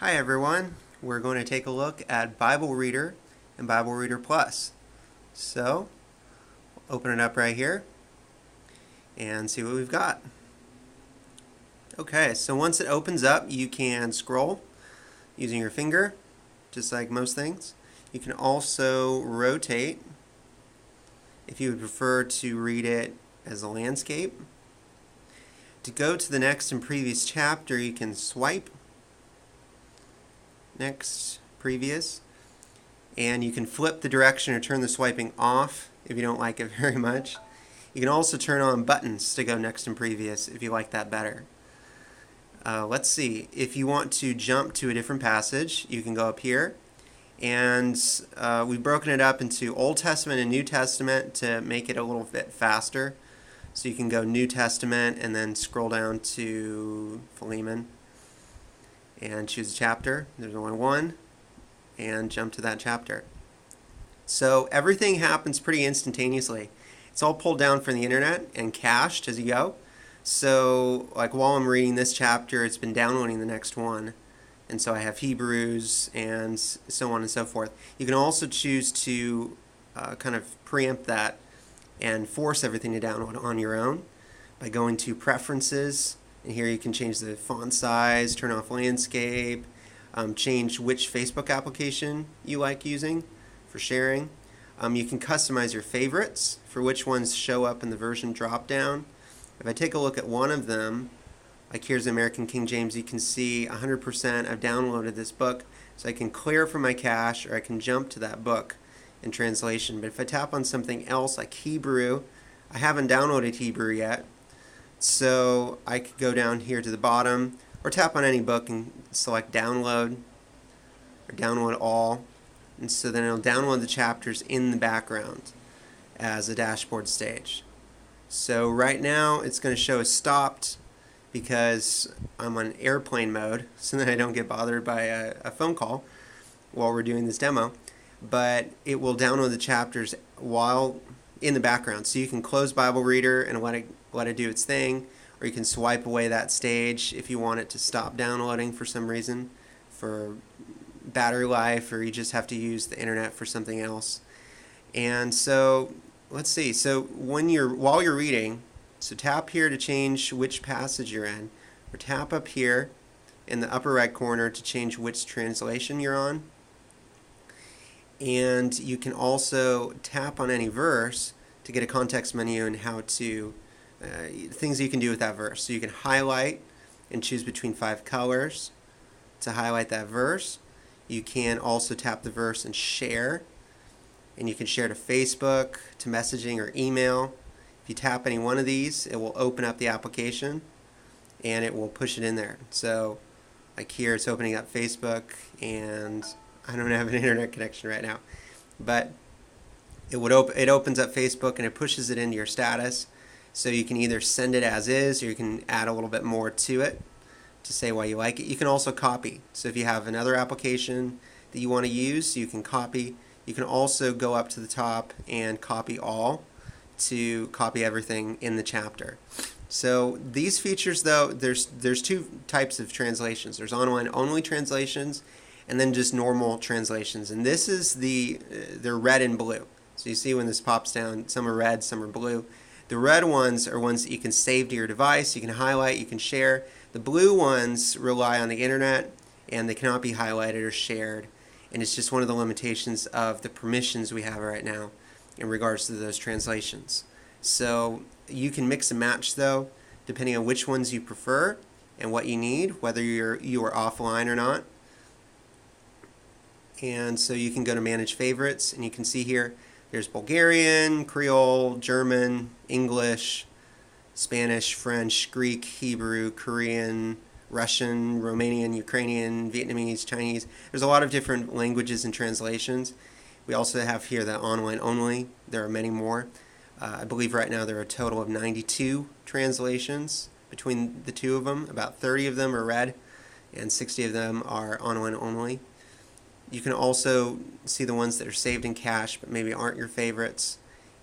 Hi everyone, we're going to take a look at Bible Reader and Bible Reader Plus. So, open it up right here and see what we've got. Okay, so once it opens up, you can scroll using your finger, just like most things. You can also rotate if you would prefer to read it as a landscape. To go to the next and previous chapter, you can swipe next, previous, and you can flip the direction or turn the swiping off if you don't like it very much. You can also turn on buttons to go next and previous if you like that better. Let's see, if you want to jump to a different passage, you can go up here, and we've broken it up into Old Testament and New Testament to make it a little bit faster. So you can go New Testament and then scroll down to Philemon and choose a chapter. There's only one, and jump to that chapter. So everything happens pretty instantaneously. It's all pulled down from the internet and cached as you go. So like while I'm reading this chapter, it's been downloading the next one. And so I have Hebrews and so on and so forth. You can also choose to kind of preempt that and force everything to download on your own by going to Preferences. And here you can change the font size, turn off landscape, change which Facebook application you like using for sharing. You can customize your favorites for which ones show up in the version drop-down. If I take a look at one of them, like here's the American King James, you can see 100% I've downloaded this book, so I can clear from my cache or I can jump to that book in translation. But if I tap on something else like Hebrew, I haven't downloaded Hebrew yet, so I could go down here to the bottom or tap on any book and select download or download all, and so then it'll download the chapters in the background as a dashboard stage. So right now it's going to show as stopped because I'm on airplane mode so that I don't get bothered by a phone call while we're doing this demo, but it will download the chapters while in the background. So you can close Bible Reader and let it do its thing, or you can swipe away that stage if you want it to stop downloading for some reason, for battery life, or you just have to use the internet for something else. And so let's see, so while you're reading, so tap here to change which passage you're in, or tap up here in the upper right corner to change which translation you're on. And you can also tap on any verse to get a context menu and how to things you can do with that verse. So you can highlight and choose between 5 colors to highlight that verse. You can also tap the verse and share, and you can share to Facebook, to messaging, or email. If you tap any one of these, it will open up the application and it will push it in there. So like here it's opening up Facebook, and I don't have an internet connection right now, but it opens up Facebook and it pushes it into your status. So you can either send it as is, or you can add a little bit more to it to say why you like it. You can also copy. So if you have another application that you want to use, you can copy. You can also go up to the top and copy all to copy everything in the chapter. So these features, though, there's two types of translations. There's online only translations and then just normal translations. And this is they're red and blue. So you see when this pops down, some are red, some are blue. The red ones are ones that you can save to your device, you can highlight, you can share. The blue ones rely on the internet and they cannot be highlighted or shared. And it's just one of the limitations of the permissions we have right now in regards to those translations. So you can mix and match, though, depending on which ones you prefer and what you need, whether you are offline or not. And so you can go to Manage Favorites, and you can see here there's Bulgarian, Creole, German, English, Spanish, French, Greek, Hebrew, Korean, Russian, Romanian, Ukrainian, Vietnamese, Chinese. There's a lot of different languages and translations. We also have here the online only. There are many more. I believe right now there are a total of 92 translations between the two of them. About 30 of them are red and 60 of them are online only. You can also see the ones that are saved in cache but maybe aren't your favorites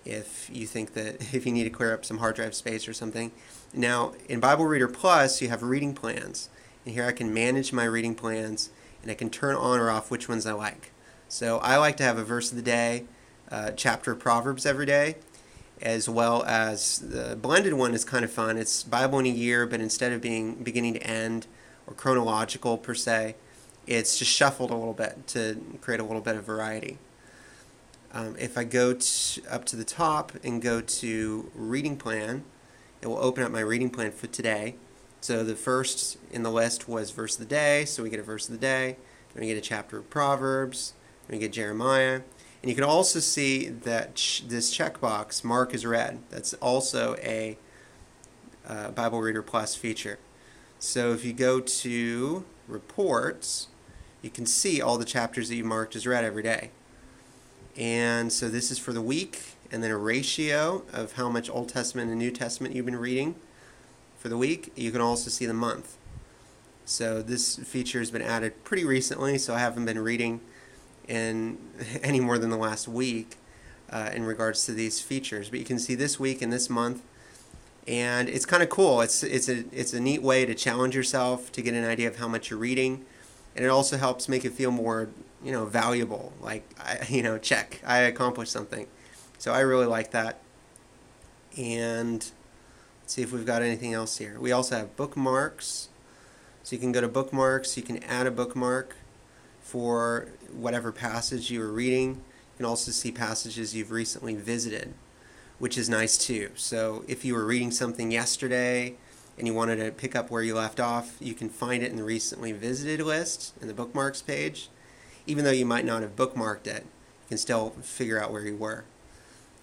if you think that if you need to clear up some hard drive space or something. Now in Bible Reader Plus you have reading plans, and here I can manage my reading plans and I can turn on or off which ones I like. So I like to have a verse of the day, chapter of Proverbs every day, as well as the blended one is kind of fun. It's Bible in a year, but instead of being beginning to end or chronological per se, it's just shuffled a little bit to create a little bit of variety. If I go up to the top and go to reading plan, it will open up my reading plan for today. So the first in the list was verse of the day, so we get a verse of the day. Then we get a chapter of Proverbs. Then we get Jeremiah. And you can also see that this checkbox, mark as read. That's also a Bible Reader Plus feature. So if you go to reports, you can see all the chapters that you marked as read every day. And so this is for the week, and then a ratio of how much Old Testament and New Testament you've been reading for the week. You can also see the month. So this feature has been added pretty recently, so I haven't been reading in any more than the last week in regards to these features. But you can see this week and this month, and it's kind of cool. It's a neat way to challenge yourself to get an idea of how much you're reading, and it also helps make it feel more valuable. Like check, I accomplished something. So I really like that. And let's see if we've got anything else here. We also have bookmarks. So you can go to bookmarks. You can add a bookmark for whatever passage you were reading. You can also see passages you've recently visited, which is nice too. So if you were reading something yesterday and you wanted to pick up where you left off, you can find it in the recently visited list in the bookmarks page. Even though you might not have bookmarked it, you can still figure out where you were.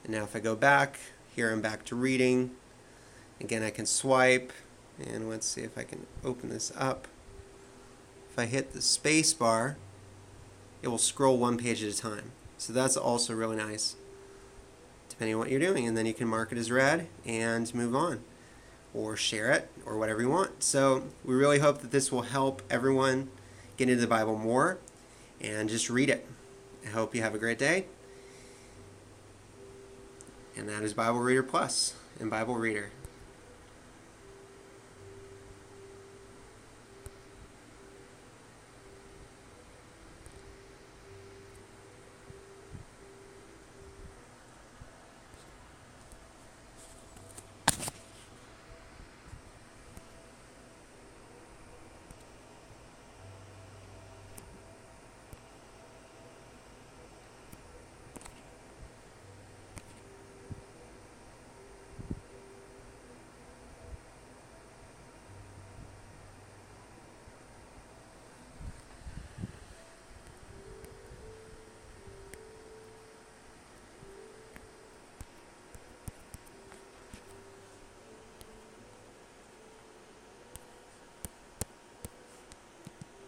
And now if I go back, here I'm back to reading. Again, I can swipe, and let's see if I can open this up. If I hit the space bar, it will scroll one page at a time. So that's also really nice, depending on what you're doing. And then you can mark it as read and move on, or share it, or whatever you want. So we really hope that this will help everyone get into the Bible more and just read it. I hope you have a great day. And that is Bible Reader Plus and Bible Reader.